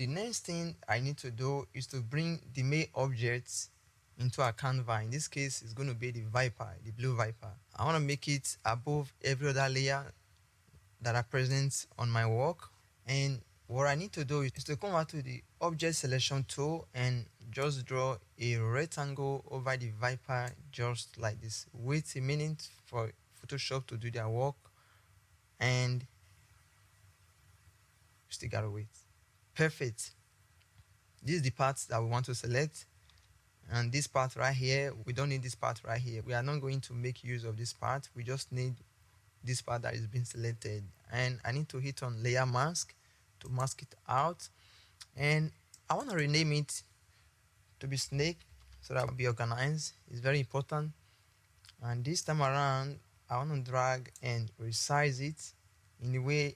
The next thing I need to do is to bring the main objects into a Canva. In this case, it's going to be the Viper, the blue Viper. I want to make it above every other layer that are present on my work. And what I need to do is to come out to the object selection tool and just draw a rectangle over the Viper just like this. Wait a minute for Photoshop to do their work, and still gotta wait. Perfect. This is the part that we want to select, and this part right here, we don't need this part right here. We are not going to make use of this part. We just need this part that is being selected, and I need to hit on layer mask to mask it out, and I want to rename it to be snake so that will be organized. It's very important. And this time around I want to drag and resize it in a way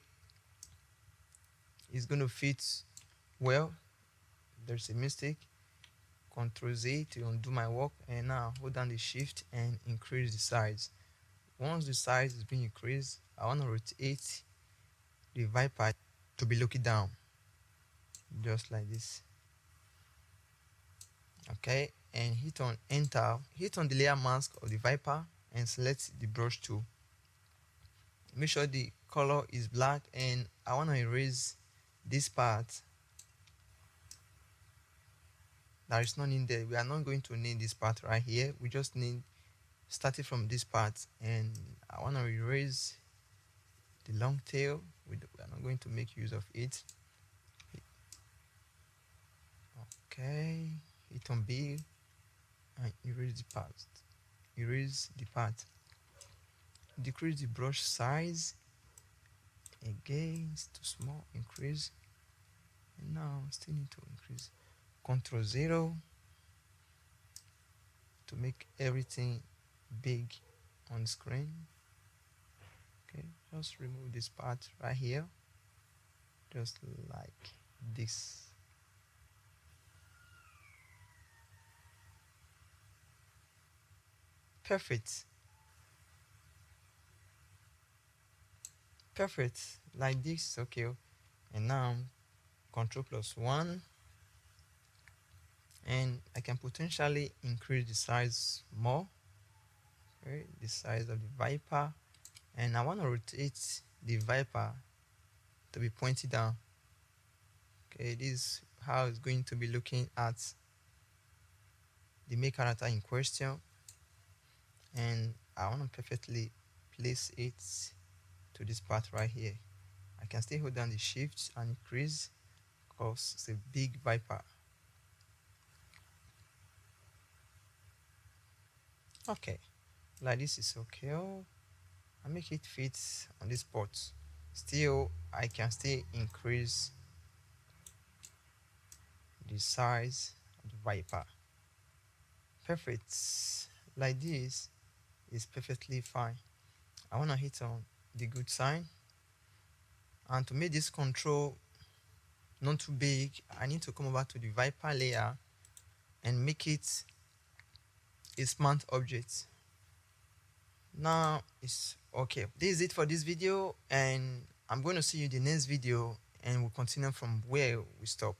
it's going to fit well. There's a mistake. Ctrl Z to undo my work, and now hold down the shift and increase the size. Once the size is being increased, I want to rotate the Viper to be looking down just like this. Okay, and hit on enter, hit on the layer mask of the Viper and select the brush tool. Make sure the color is black, and I want to erase this part that is not needed. We are not going to need this part right here. We just need starting from this part, and I want to erase the long tail. We are not going to make use of it. Okay, hit on B and erase the part. Erase the part. Decrease the brush size. Again, it's too small. Increase. And now still need to increase. Ctrl 0 to make everything big on the screen. Okay, just remove this part right here, just like this. Perfect. Perfect, like this. Okay, and now Ctrl+1, and I can potentially increase the size more. Okay, the size of the Viper, and I want to rotate the Viper to be pointed down. Okay, this is how it's going to be looking at the main character in question, and I want to perfectly place it to this part right here. I can still hold down the shift and increase because it's a big Viper. Okay, like this is okay. I make it fit on this spot. Still, I can still increase the size of the Viper. Perfect. Like this is perfectly fine. I want to hit on the good sign, and to make this control not too big, I need to come over to the Viper layer and make it a smart object. Now it's okay. This is it for this video, and I'm going to see you in the next video, and we'll continue from where we stop.